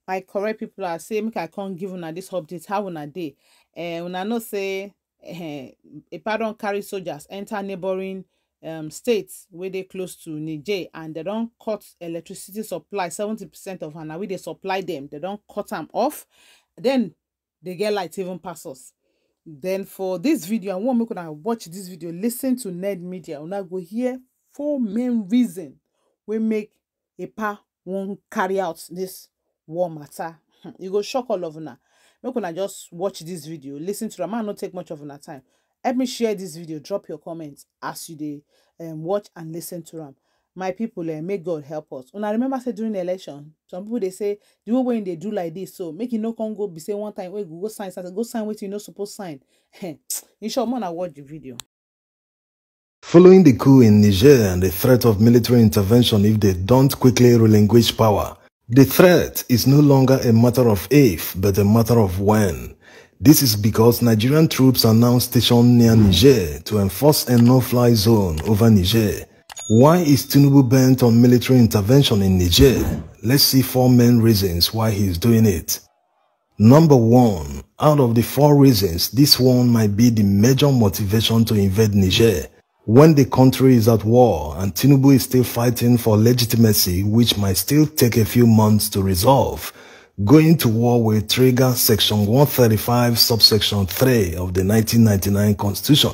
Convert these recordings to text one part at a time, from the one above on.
My correct people are say make I can't give una this update how una dey. Una know say a pardon carry soldiers enter neighboring states where they close to Niger, and they don't cut electricity supply 70% of and we they supply them. They don't cut them off. Then they get light even pass us. Then for this video, I want make una watch this video, listen to Ned Media. Una go hear 4 main reasons we make EPA won't carry out this war matter. You go shock all of una. Make una just watch this video, listen to them. I not take much of una time. Help me share this video, drop your comments as you dey watch and listen to them. My people, may God help us. Una remember say during the election, some people they say the way when they do like this, so make you no come go be say one time, wait, go sign something, go sign what you no supposed sign. In short, man, I watch the video. Following the coup in Niger and the threat of military intervention if they don't quickly relinquish power, the threat is no longer a matter of if, but a matter of when. This is because Nigerian troops are now stationed near Niger to enforce a no-fly zone over Niger. Why is Tinubu bent on military intervention in Niger? Let's see 4 main reasons why he is doing it. Number 1, out of the 4 reasons, this one might be the major motivation to invade Niger. When the country is at war and Tinubu is still fighting for legitimacy, which might still take a few months to resolve, going to war will trigger Section 135 subsection 3 of the 1999 Constitution,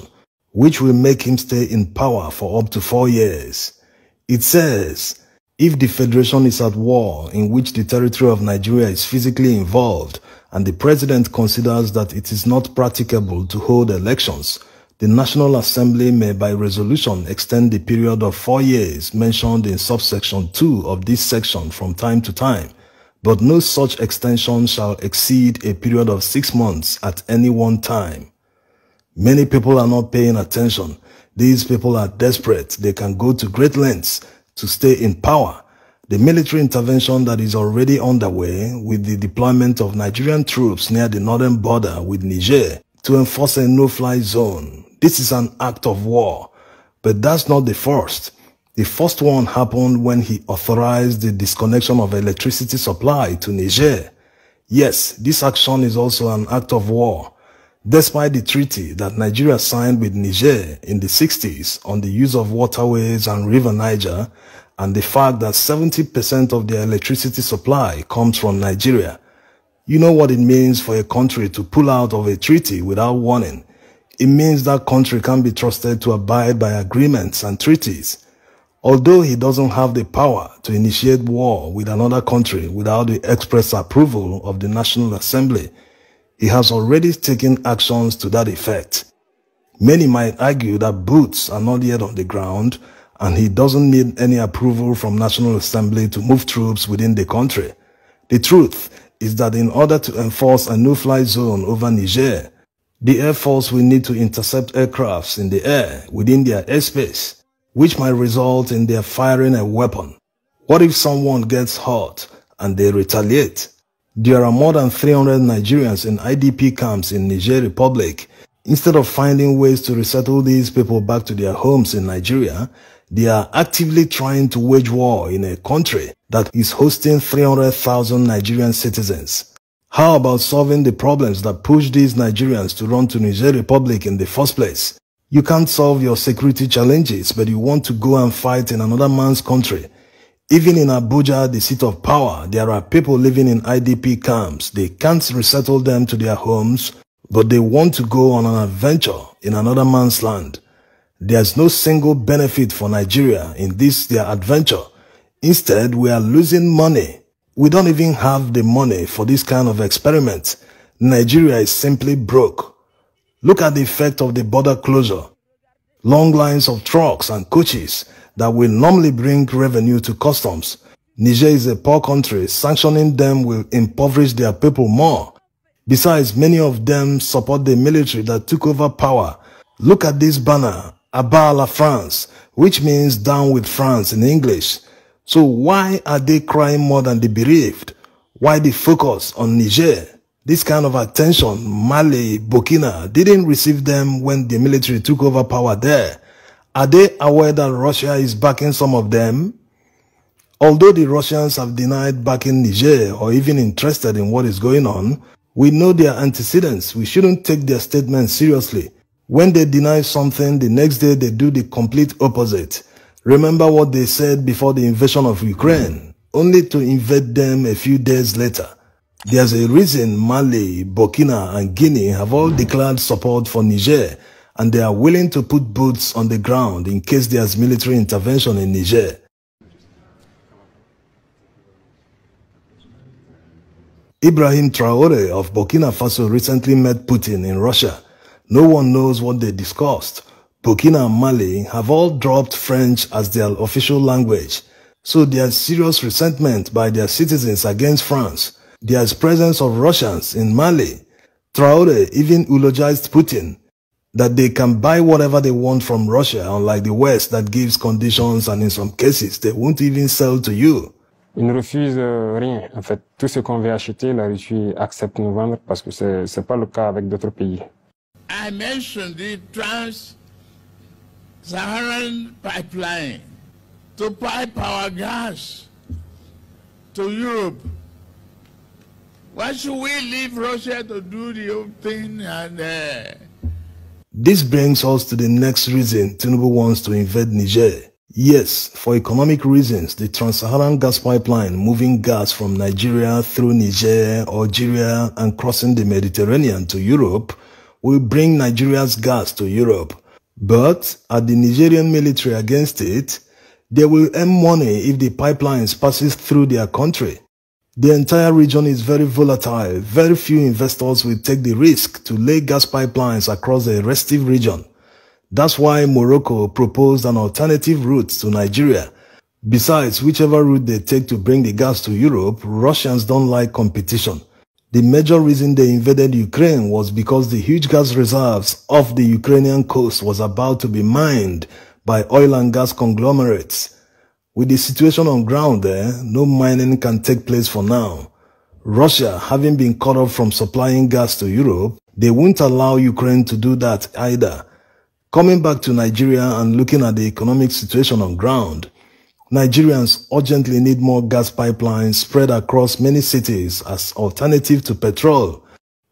which will make him stay in power for up to 4 years. It says, if the Federation is at war in which the territory of Nigeria is physically involved and the President considers that it is not practicable to hold elections, the National Assembly may by resolution extend the period of 4 years mentioned in subsection 2 of this section from time to time, but no such extension shall exceed a period of 6 months at any one time. Many people are not paying attention. These people are desperate. They can go to great lengths to stay in power. The military intervention that is already underway with the deployment of Nigerian troops near the northern border with Niger to enforce a no-fly zone. This is an act of war. But that's not the first. The first one happened when he authorized the disconnection of electricity supply to Niger. Yes, this action is also an act of war. Despite the treaty that Nigeria signed with Niger in the 60s on the use of waterways and River Niger, and the fact that 70% of their electricity supply comes from Nigeria, you know what it means for a country to pull out of a treaty without warning. It means that country can't be trusted to abide by agreements and treaties. Although he doesn't have the power to initiate war with another country without the express approval of the National Assembly, he has already taken actions to that effect. Many might argue that boots are not yet on the ground and he doesn't need any approval from National Assembly to move troops within the country. The truth is that in order to enforce a no-fly zone over Niger, the Air Force will need to intercept aircrafts in the air within their airspace, which might result in their firing a weapon. What if someone gets hurt and they retaliate? There are more than 300 Nigerians in IDP camps in Niger Republic. Instead of finding ways to resettle these people back to their homes in Nigeria, they are actively trying to wage war in a country that is hosting 300,000 Nigerian citizens. How about solving the problems that push these Nigerians to run to Niger Republic in the first place? You can't solve your security challenges, but you want to go and fight in another man's country. Even in Abuja, the seat of power, there are people living in IDP camps. They can't resettle them to their homes, but they want to go on an adventure in another man's land. There's no single benefit for Nigeria in this their adventure. Instead, we are losing money. We don't even have the money for this kind of experiment. Nigeria is simply broke. Look at the effect of the border closure. Long lines of trucks and coaches that will normally bring revenue to customs. Niger is a poor country. Sanctioning them will impoverish their people more. Besides, many of them support the military that took over power. Look at this banner, Abat la France, which means down with France in English. So why are they crying more than the bereaved? Why the focus on Niger? This kind of attention, Mali, Burkina, didn't receive them when the military took over power there. Are they aware that Russia is backing some of them? Although the Russians have denied backing Niger or even interested in what is going on, we know their antecedents. We shouldn't take their statements seriously. When they deny something, the next day they do the complete opposite. Remember what they said before the invasion of Ukraine, only to invade them a few days later. There's a reason Mali, Burkina, and Guinea have all declared support for Niger, and they are willing to put boots on the ground in case there's military intervention in Niger. Ibrahim Traoré of Burkina Faso recently met Putin in Russia. No one knows what they discussed. Burkina and Mali have all dropped French as their official language, so there's serious resentment by their citizens against France. There's presence of Russians in Mali. Traoré even eulogized Putin, that they can buy whatever they want from Russia, unlike the West that gives conditions and in some cases they won't even sell to you. Ils ne refusent rien. En fait, tout ce qu'on veut acheter, la Russie accepte nous vendre parce que c'est pas le cas avec d'autres pays. I mentioned the Trans-Saharan pipeline to pipe our gas to Europe. Why should we leave Russia to do the whole thing? And this brings us to the next reason Tinubu wants to invade Niger. Yes, for economic reasons, the Trans-Saharan gas pipeline moving gas from Nigeria through Niger, Algeria, and crossing the Mediterranean to Europe will bring Nigeria's gas to Europe. But are the Nigerian military against it? They will earn money if the pipelines passes through their country. The entire region is very volatile. Very few investors will take the risk to lay gas pipelines across a restive region. That's why Morocco proposed an alternative route to Nigeria. Besides, whichever route they take to bring the gas to Europe, Russians don't like competition. The major reason they invaded Ukraine was because the huge gas reserves off the Ukrainian coast was about to be mined by oil and gas conglomerates. With the situation on ground there, no mining can take place for now. Russia, having been cut off from supplying gas to Europe, they won't allow Ukraine to do that either. Coming back to Nigeria and looking at the economic situation on ground, Nigerians urgently need more gas pipelines spread across many cities as alternative to petrol.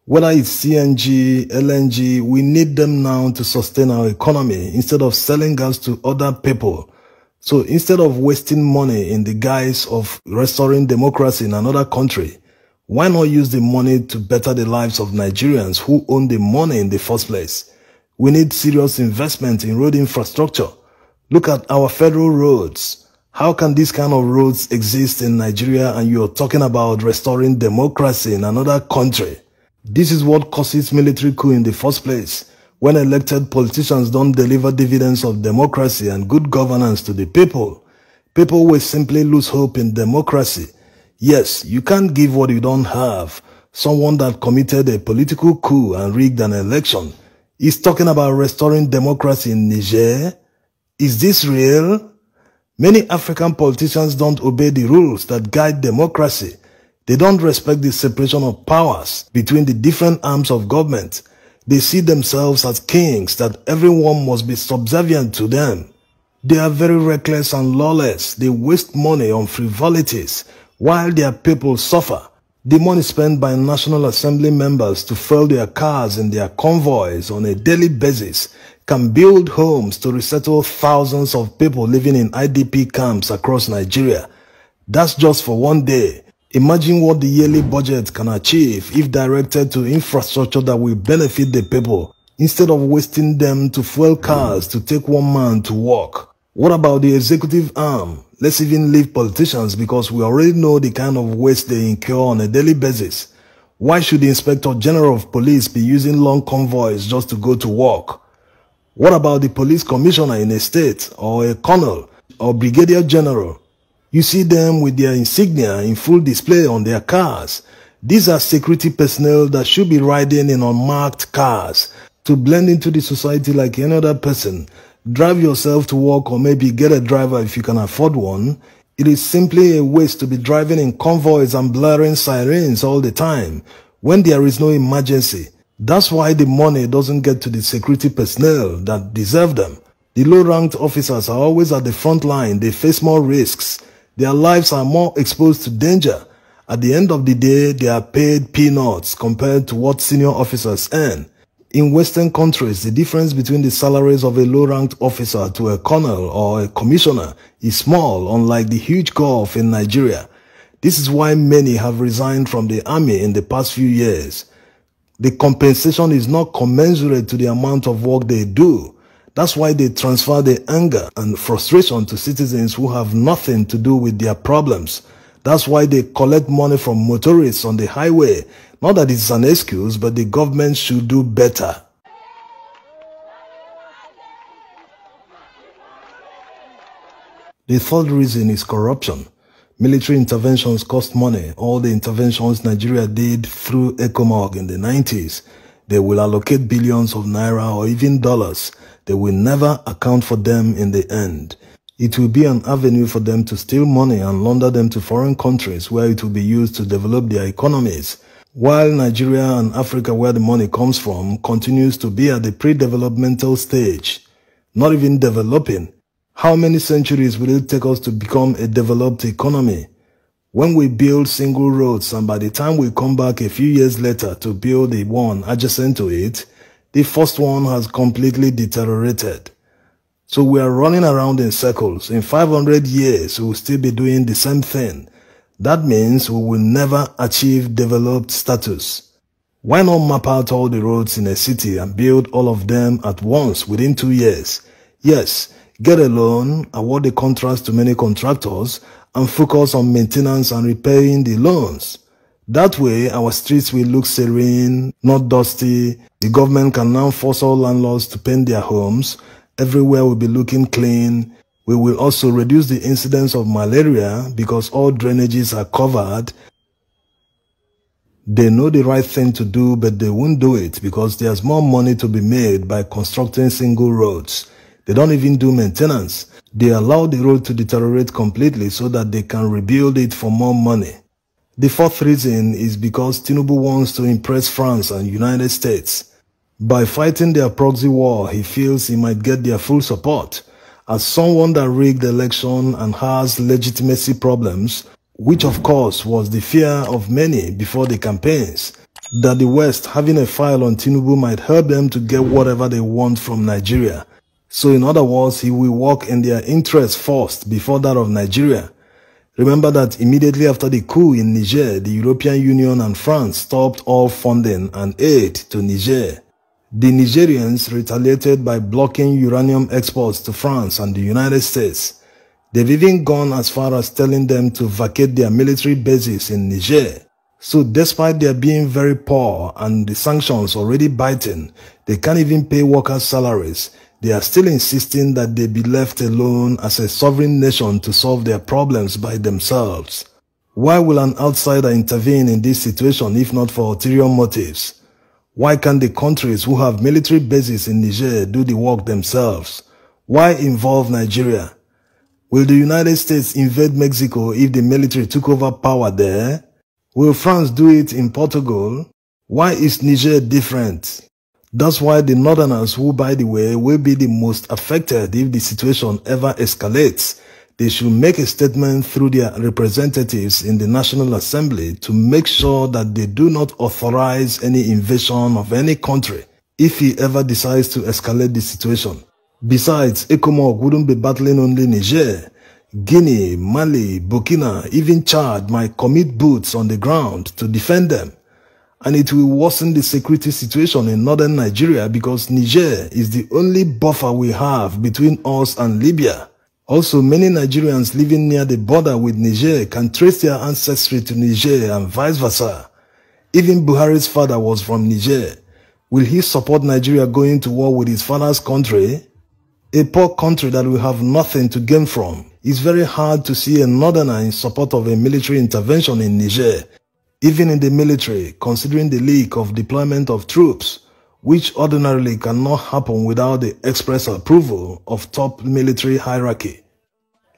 Whether it's CNG, LNG, we need them now to sustain our economy instead of selling gas to other people. So instead of wasting money in the guise of restoring democracy in another country, why not use the money to better the lives of Nigerians who own the money in the first place? We need serious investment in road infrastructure. Look at our federal roads. How can this kind of roads exist in Nigeria and you're talking about restoring democracy in another country? This is what causes military coup in the first place. When elected politicians don't deliver dividends of democracy and good governance to the people, people will simply lose hope in democracy. Yes, you can't give what you don't have. Someone that committed a political coup and rigged an election is talking about restoring democracy in Niger. Is this real? Many African politicians don't obey the rules that guide democracy. They don't respect the separation of powers between the different arms of government. They see themselves as kings that everyone must be subservient to them. They are very reckless and lawless. They waste money on frivolities while their people suffer. The money spent by National Assembly members to fuel their cars in their convoys on a daily basis can build homes to resettle thousands of people living in IDP camps across Nigeria. That's just for one day. Imagine what the yearly budget can achieve if directed to infrastructure that will benefit the people, instead of wasting them to fuel cars to take one man to work. What about the executive arm? Let's even leave politicians because we already know the kind of waste they incur on a daily basis. Why should the Inspector General of Police be using long convoys just to go to work? What about the police commissioner in a state, or a colonel, or brigadier general? You see them with their insignia in full display on their cars. These are security personnel that should be riding in unmarked cars to blend into the society like any other person. Drive yourself to work or maybe get a driver if you can afford one. It is simply a waste to be driving in convoys and blaring sirens all the time when there is no emergency. That's why the money doesn't get to the security personnel that deserve them. The low-ranked officers are always at the front line. They face more risks. Their lives are more exposed to danger. At the end of the day, they are paid peanuts compared to what senior officers earn. In Western countries, the difference between the salaries of a low-ranked officer to a colonel or a commissioner is small, unlike the huge gulf in Nigeria. This is why many have resigned from the army in the past few years. The compensation is not commensurate to the amount of work they do. That's why they transfer the anger and frustration to citizens who have nothing to do with their problems. That's why they collect money from motorists on the highway. Not that it's an excuse, but the government should do better. The third reason is corruption. Military interventions cost money. All the interventions Nigeria did through ECOMOG in the 90s, they will allocate billions of naira or even dollars. They will never account for them in the end. It will be an avenue for them to steal money and launder them to foreign countries where it will be used to develop their economies. While Nigeria and Africa, where the money comes from, continues to be at the pre-developmental stage, not even developing. How many centuries will it take us to become a developed economy? When we build single roads and by the time we come back a few years later to build the one adjacent to it, the first one has completely deteriorated. So we are running around in circles. In 500 years, we will still be doing the same thing. That means we will never achieve developed status. Why not map out all the roads in a city and build all of them at once within 2 years? Yes, get a loan, award the contracts to many contractors, and focus on maintenance and repaying the loans. That way, our streets will look serene, not dusty. The government can now force all landlords to paint their homes. Everywhere will be looking clean. We will also reduce the incidence of malaria because all drainages are covered. They know the right thing to do, but they won't do it because there's more money to be made by constructing single roads. They don't even do maintenance. They allow the road to deteriorate completely so that they can rebuild it for more money. The fourth reason is because Tinubu wants to impress France and United States. By fighting their proxy war, he feels he might get their full support. As someone that rigged the election and has legitimacy problems, which of course was the fear of many before the campaigns, that the West having a file on Tinubu might help them to get whatever they want from Nigeria. So in other words, he will work in their interest first before that of Nigeria. Remember that immediately after the coup in Niger, the European Union and France stopped all funding and aid to Niger. The Nigerians retaliated by blocking uranium exports to France and the United States. They've even gone as far as telling them to vacate their military bases in Niger. So despite their being very poor and the sanctions already biting, they can't even pay workers' salaries. They are still insisting that they be left alone as a sovereign nation to solve their problems by themselves. Why will an outsider intervene in this situation if not for ulterior motives? Why can't the countries who have military bases in Niger do the work themselves? Why involve Nigeria? Will the United States invade Mexico if the military took over power there? Will France do it in Portugal? Why is Niger different? That's why the northerners, who by the way will be the most affected if the situation ever escalates, they should make a statement through their representatives in the National Assembly to make sure that they do not authorize any invasion of any country if he ever decides to escalate the situation. Besides, ECOMOG wouldn't be battling only Niger. Guinea, Mali, Burkina, even Chad might commit boots on the ground to defend them. And it will worsen the security situation in northern Nigeria because Niger is the only buffer we have between us and Libya. Also, many Nigerians living near the border with Niger can trace their ancestry to Niger and vice versa. Even Buhari's father was from Niger. Will he support Nigeria going to war with his father's country? A poor country that will have nothing to gain from. It's very hard to see a northerner in support of a military intervention in Niger. Even in the military, considering the leak of deployment of troops, which ordinarily cannot happen without the express approval of top military hierarchy.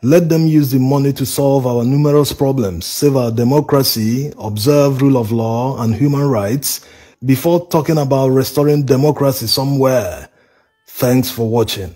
Let them use the money to solve our numerous problems, save our democracy, observe rule of law and human rights, before talking about restoring democracy somewhere. Thanks for watching.